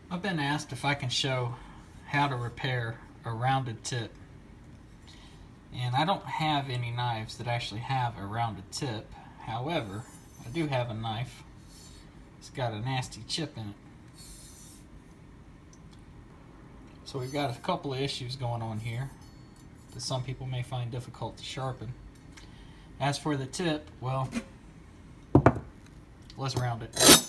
I've been asked if I can show how to repair a rounded tip, and I don't have any knives that actually have a rounded tip. However, I do have a knife. It's got a nasty chip in it. So we've got a couple of issues going on here that some people may find difficult to sharpen. As for the tip, well, let's round it.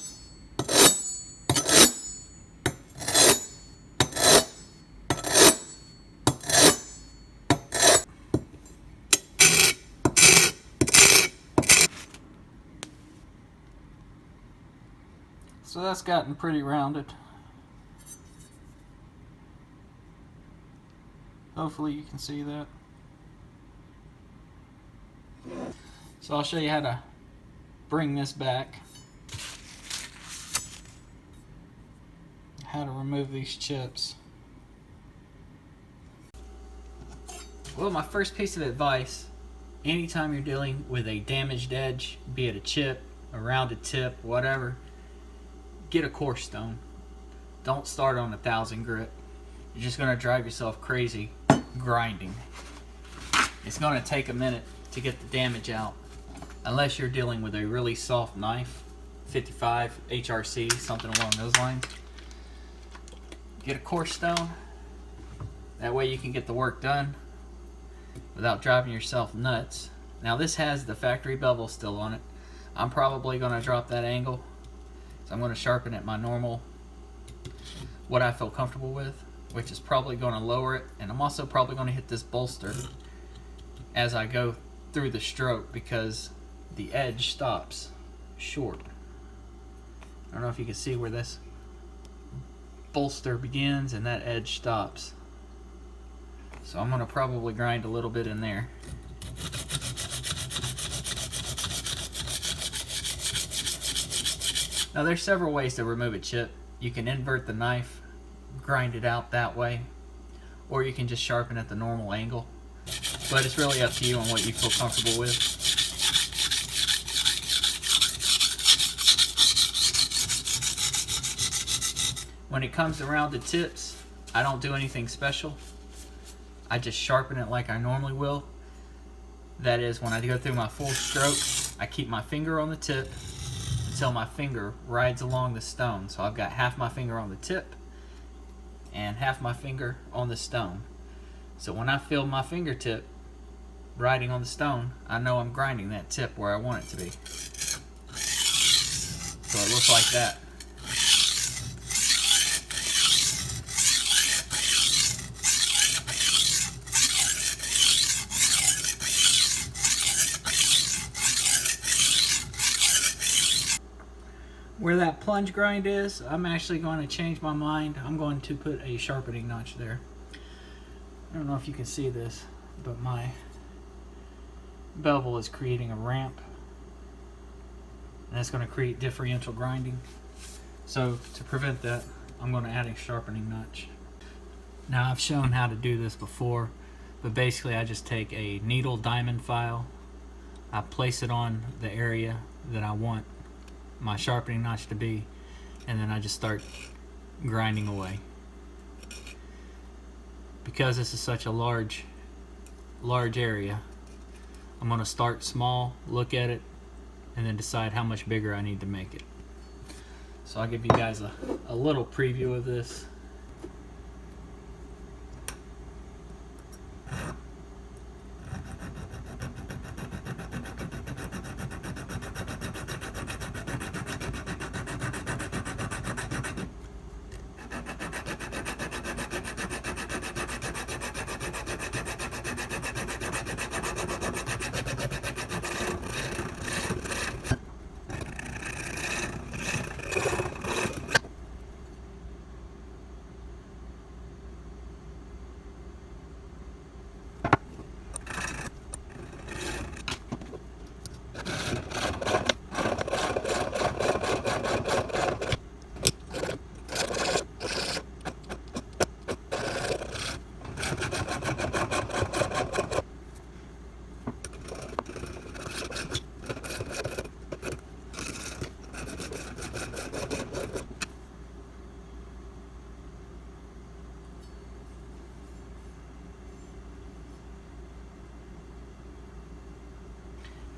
So that's gotten pretty rounded. Hopefully you can see that. So I'll show you how to bring this back. How to remove these chips. Well, my first piece of advice, anytime you're dealing with a damaged edge, be it a chip, a rounded tip, whatever, get a coarse stone. Don't start on 1,000 grit. You're just going to drive yourself crazy grinding. It's going to take a minute to get the damage out, unless you're dealing with a really soft knife, 55 HRC, something along those lines. Get a coarse stone. That way you can get the work done without driving yourself nuts. Now this has the factory bevel still on it. I'm probably going to drop that angle. So I'm going to sharpen at my normal, what I feel comfortable with, which is probably going to lower it. And I'm also probably going to hit this bolster as I go through the stroke, because the edge stops short. I don't know if you can see where this bolster begins and that edge stops. So I'm going to probably grind a little bit in there. Now there's several ways to remove a chip. You can invert the knife, grind it out that way, or you can just sharpen at the normal angle. But it's really up to you on what you feel comfortable with. When it comes to rounded tips, I don't do anything special. I just sharpen it like I normally will. That is, when I go through my full stroke, I keep my finger on the tip until my finger rides along the stone. So I've got half my finger on the tip and half my finger on the stone. So when I feel my fingertip riding on the stone, I know I'm grinding that tip where I want it to be. So it looks like that. Where that plunge grind is, I'm actually going to change my mind. I'm going to put a sharpening notch there. I don't know if you can see this, but my bevel is creating a ramp, and that's going to create differential grinding. So to prevent that, I'm going to add a sharpening notch. Now I've shown how to do this before, but basically I just take a needle diamond file, I place it on the area that I want my sharpening notch to be, and then I just start grinding away. Because this is such a large area, I'm going to start small, look at it, and then decide how much bigger I need to make it. So I'll give you guys a little preview of this.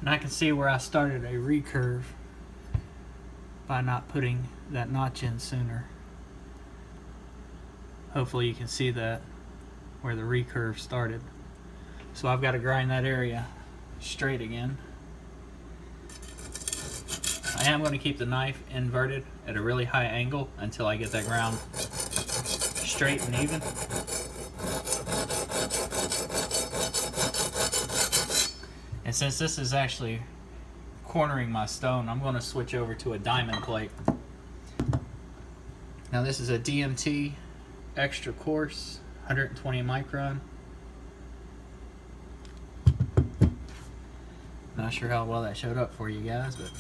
And I can see where I started a recurve by not putting that notch in sooner. Hopefully you can see that, where the recurve started. So I've got to grind that area straight again. I am going to keep the knife inverted at a really high angle until I get that ground straight and even. And since this is actually cornering my stone, I'm going to switch over to a diamond plate. Now this is a DMT Extra-Coarse, 120 micron. Not sure how well that showed up for you guys, but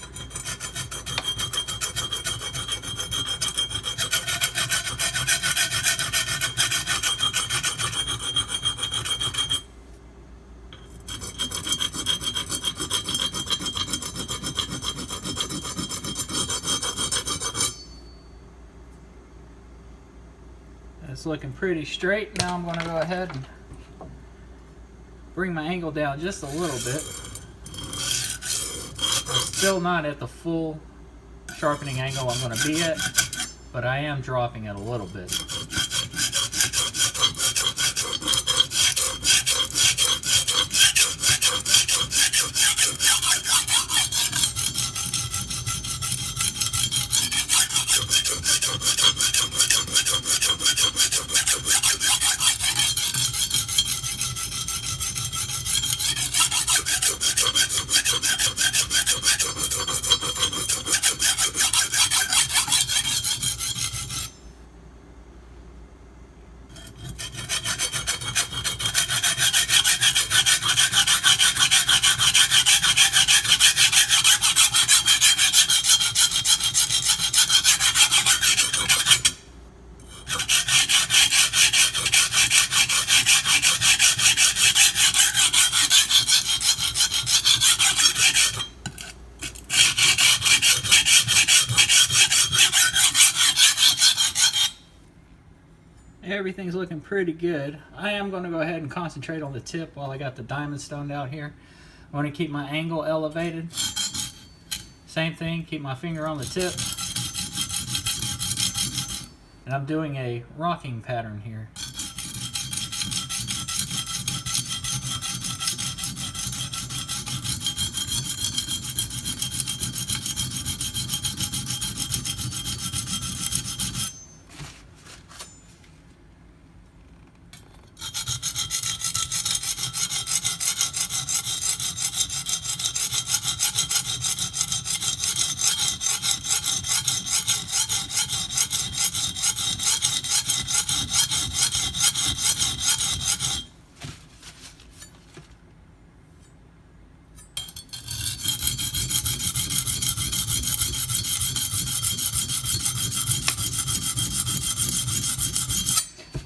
it's looking pretty straight. Now I'm going to go ahead and bring my angle down just a little bit. I'm still not at the full sharpening angle I'm going to be at, but I am dropping it a little bit. Everything's looking pretty good. I am going to go ahead and concentrate on the tip while I got the diamond stoned out here. I want to keep my angle elevated. Same thing, keep my finger on the tip. And I'm doing a rocking pattern here.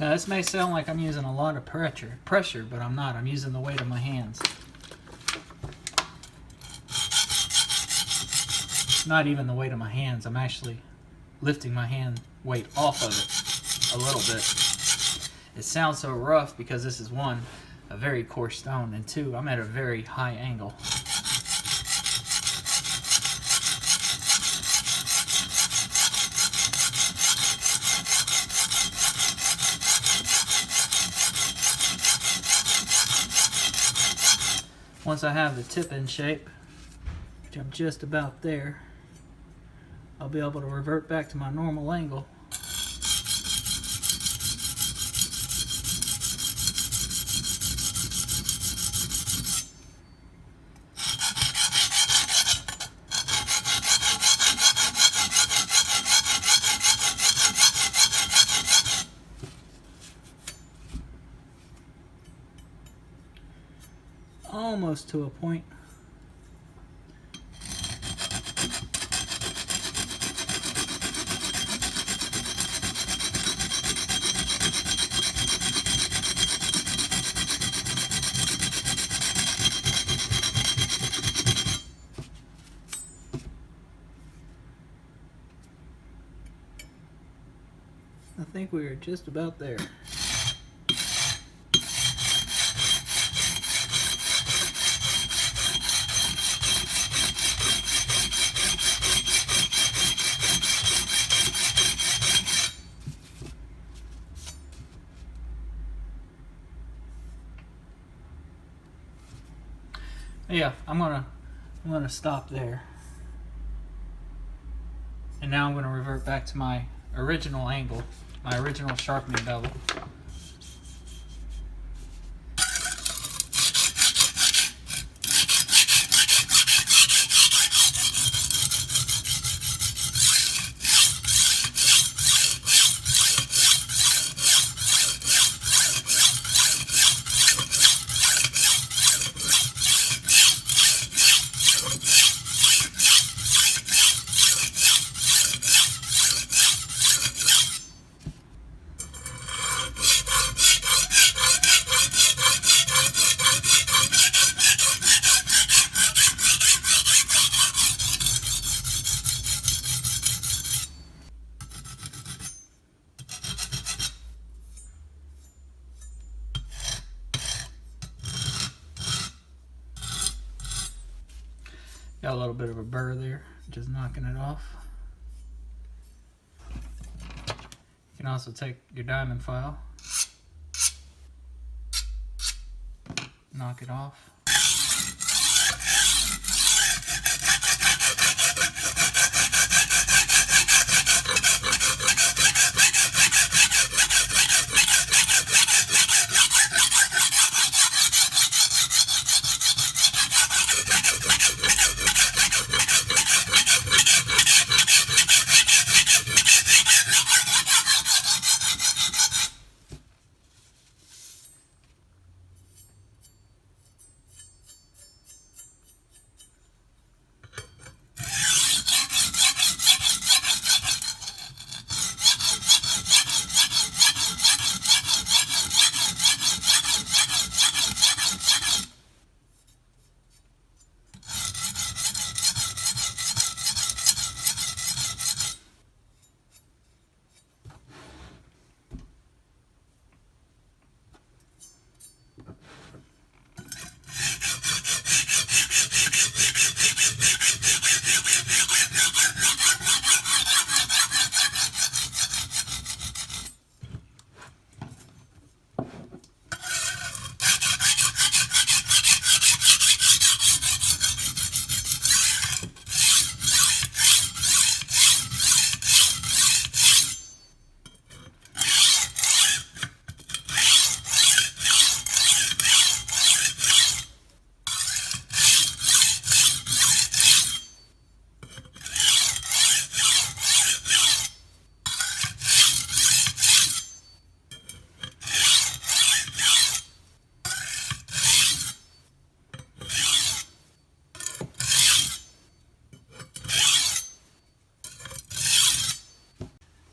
Now this may sound like I'm using a lot of pressure, but I'm not. I'm using the weight of my hands. Not even the weight of my hands. I'm actually lifting my hand weight off of it a little bit. It sounds so rough because this is one, a very coarse stone, and two, I'm at a very high angle. Once I have the tip in shape, which I'm just about there, I'll be able to revert back to my normal angle. Almost to a point. I think we are just about there. Yeah, I'm gonna stop there. And now I'm gonna revert back to my original angle, my original sharpening bevel. Got a little bit of a burr there, just knocking it off. You can also take your diamond file, knock it off.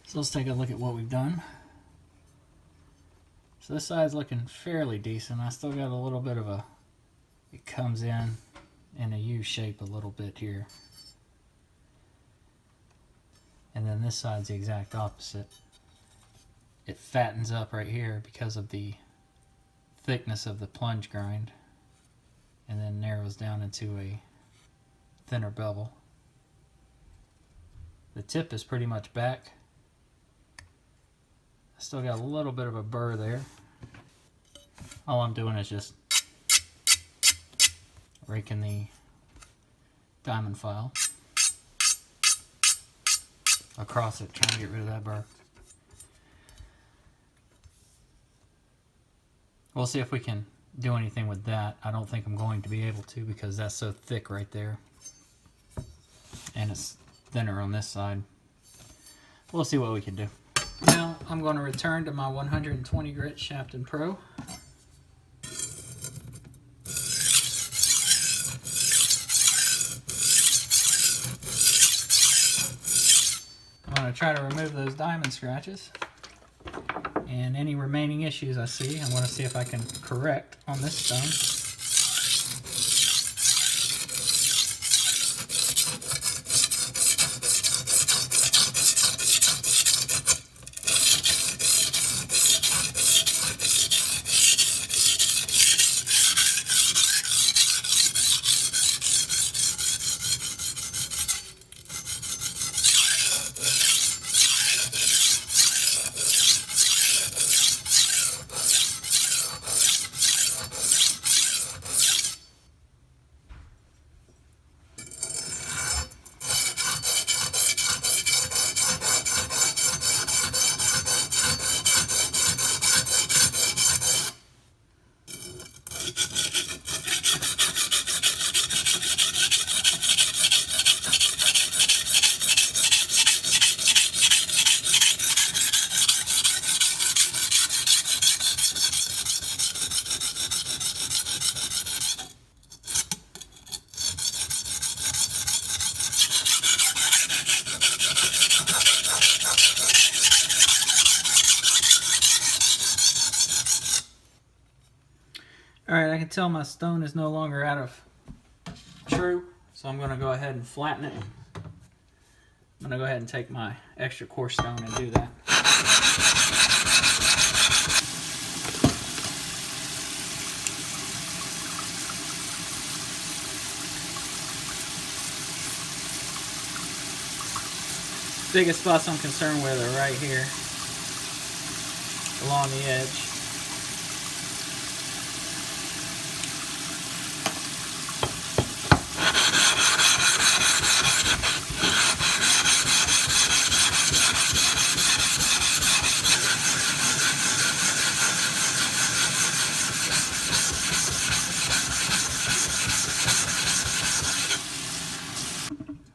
So let's take a look at what we've done. So this side's looking fairly decent. I still got a little bit of a, it comes in a U shape a little bit here. And then this side's the exact opposite. It fattens up right here because of the thickness of the plunge grind, and then narrows down into a thinner bevel. The tip is pretty much back. I still got a little bit of a burr there. All I'm doing is just raking the diamond file across it, trying to get rid of that burr. We'll see if we can do anything with that. I don't think I'm going to be able to because that's so thick right there. And it's thinner on this side. We'll see what we can do. Now I'm going to return to my 120 grit Shapton Pro. I'm going to try to remove those diamond scratches and any remaining issues I see. I'm going to see if I can correct on this stone. Alright, I can tell my stone is no longer out of true, so I'm going to go ahead and flatten it. I'm going to go ahead and take my extra coarse stone and do that. Biggest spots I'm concerned with are right here along the edge.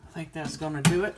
I think that's going to do it.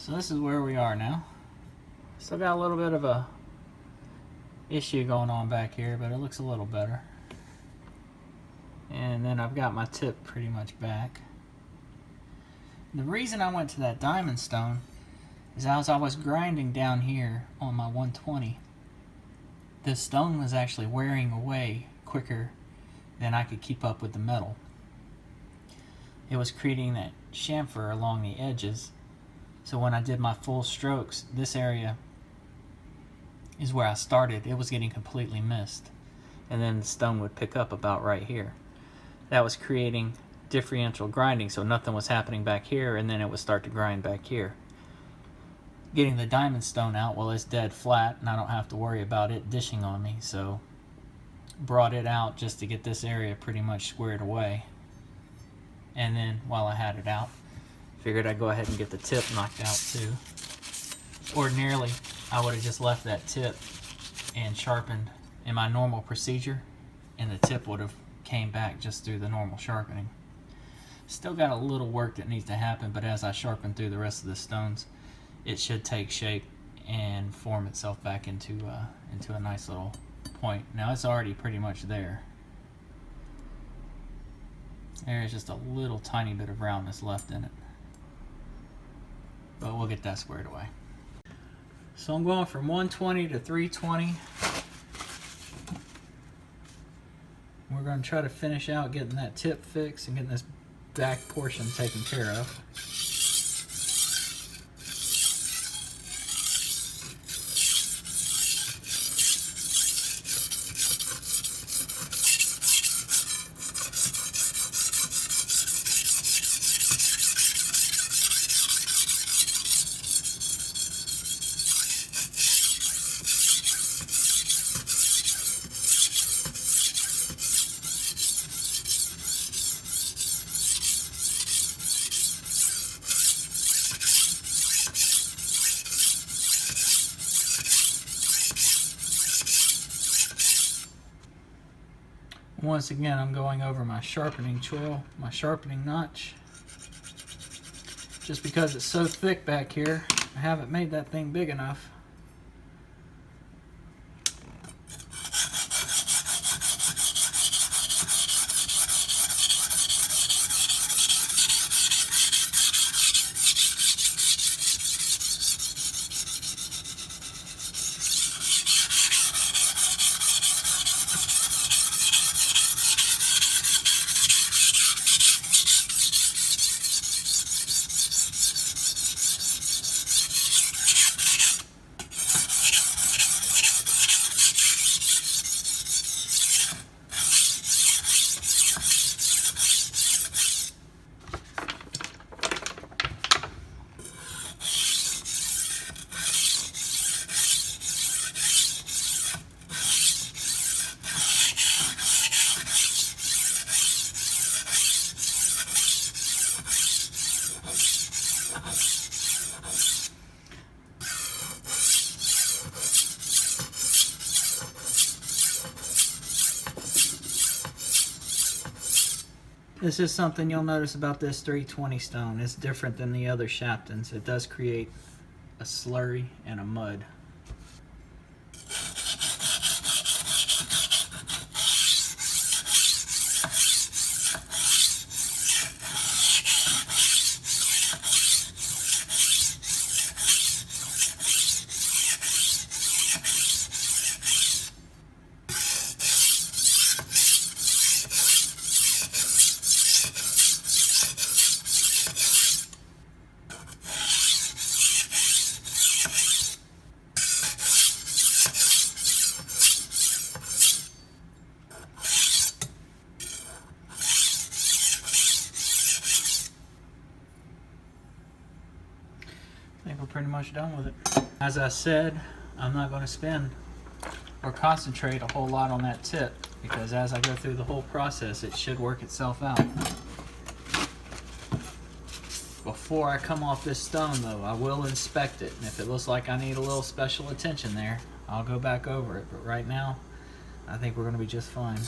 So this is where we are now. Still got a little bit of a issue going on back here, but it looks a little better. And then I've got my tip pretty much back. The reason I went to that diamond stone is as I was grinding down here on my 120, the stone was actually wearing away quicker than I could keep up with the metal. It was creating that chamfer along the edges. So when I did my full strokes, this area is where I started. It was getting completely missed. And then the stone would pick up about right here. That was creating differential grinding, so nothing was happening back here, and then it would start to grind back here. Getting the diamond stone out, well, it's dead flat, and I don't have to worry about it dishing on me, so brought it out just to get this area pretty much squared away. And then while I had it out, figured I'd go ahead and get the tip knocked out too. Ordinarily, I would have just left that tip and sharpened in my normal procedure, and the tip would have came back just through the normal sharpening. Still got a little work that needs to happen, but as I sharpen through the rest of the stones, it should take shape and form itself back into a nice little point. Now it's already pretty much there. There's just a little tiny bit of roundness left in it, but we'll get that squared away. So I'm going from 120 to 320. We're going to try to finish out getting that tip fixed and getting this back portion taken care of. Once again, I'm going over my sharpening choil, my sharpening notch. Just because it's so thick back here, I haven't made that thing big enough. This is something you'll notice about this 320 stone. It's different than the other Shaptons. It does create a slurry and a mud. I think we're pretty much done with it. As I said, I'm not going to spend or concentrate a whole lot on that tip, because as I go through the whole process, it should work itself out. Before I come off this stone though, I will inspect it, and if it looks like I need a little special attention there, I'll go back over it. But right now, I think we're going to be just fine.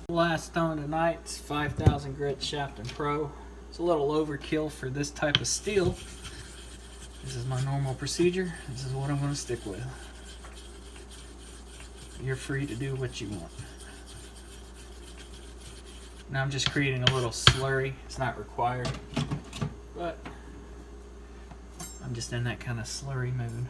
Last stone tonight is 5,000 grit Shapton Pro. It's a little overkill for this type of steel. This is my normal procedure. This is what I'm going to stick with. You're free to do what you want. Now I'm just creating a little slurry. It's not required, but I'm just in that kind of slurry mood.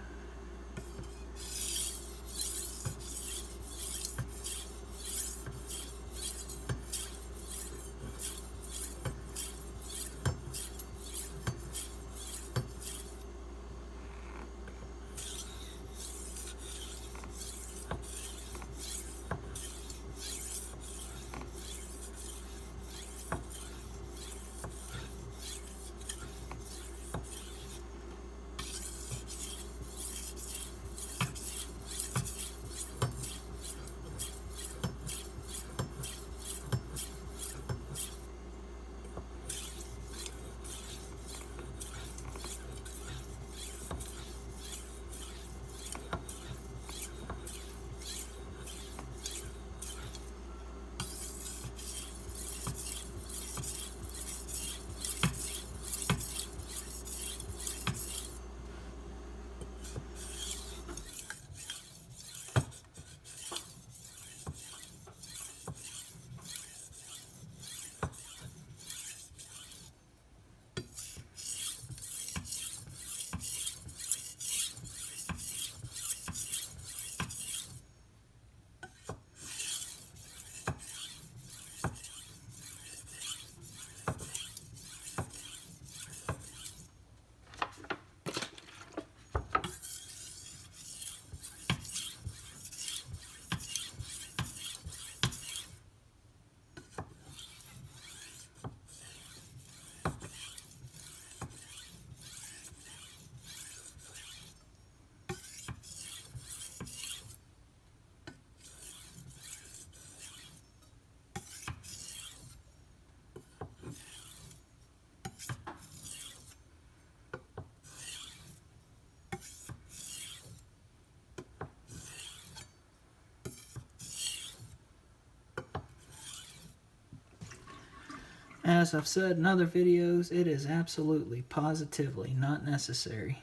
As I've said in other videos, it is absolutely, positively not necessary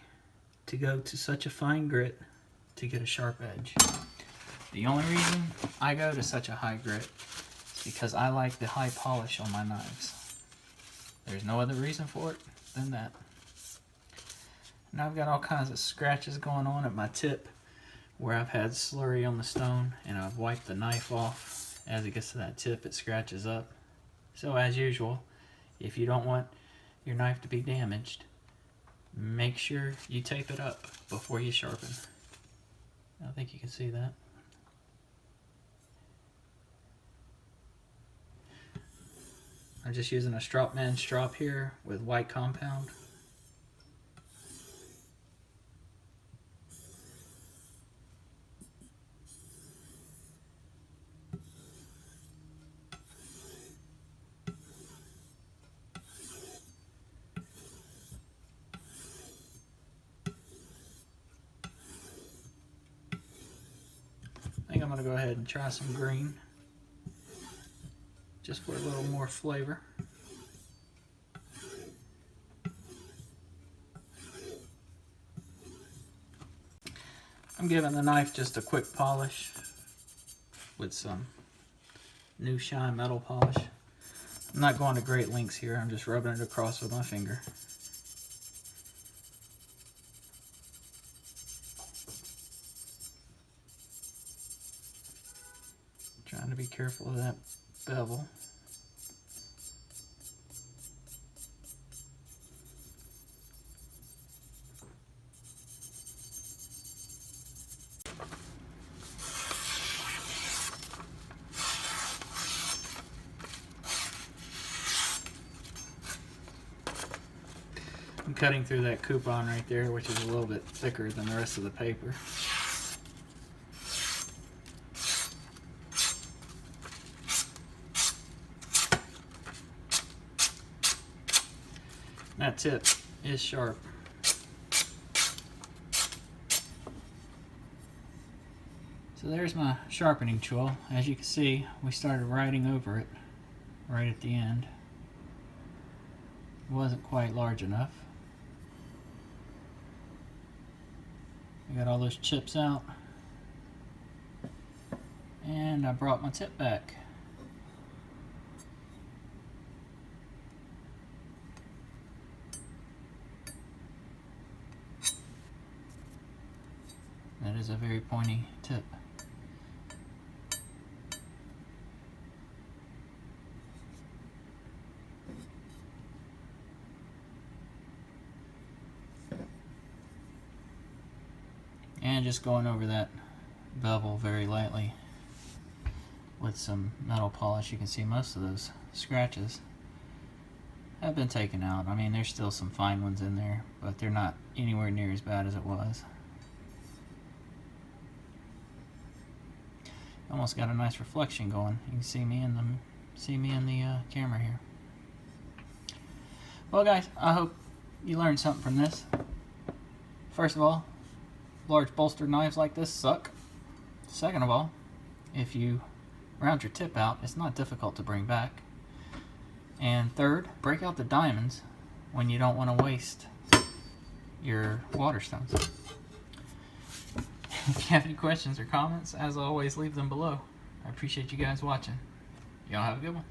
to go to such a fine grit to get a sharp edge. The only reason I go to such a high grit is because I like the high polish on my knives. There's no other reason for it than that. Now I've got all kinds of scratches going on at my tip where I've had slurry on the stone and I've wiped the knife off. As it gets to that tip, it scratches up. So as usual, if you don't want your knife to be damaged, make sure you tape it up before you sharpen. I think you can see that. I'm just using a Stropman Strop here with white compound. I think I'm going to go ahead and try some green, just for a little more flavor. I'm giving the knife just a quick polish with some new shine metal polish. I'm not going to great lengths here, I'm just rubbing it across with my finger. Trying to be careful of that bevel. I'm cutting through that coupon right there, which is a little bit thicker than the rest of the paper. That tip is sharp. So there's my sharpening tool. As you can see, we started writing over it right at the end. It wasn't quite large enough. I got all those chips out. And I brought my tip back. That is a very pointy tip. And just going over that bevel very lightly with some metal polish. You can see most of those scratches have been taken out. I mean, there's still some fine ones in there, but they're not anywhere near as bad as it was. Almost got a nice reflection going. You can see me in the camera here. Well, guys, I hope you learned something from this. First of all, large bolster knives like this suck. Second of all, if you round your tip out, it's not difficult to bring back. And third, break out the diamonds when you don't want to waste your water stones. If you have any questions or comments, as always, leave them below. I appreciate you guys watching. Y'all have a good one.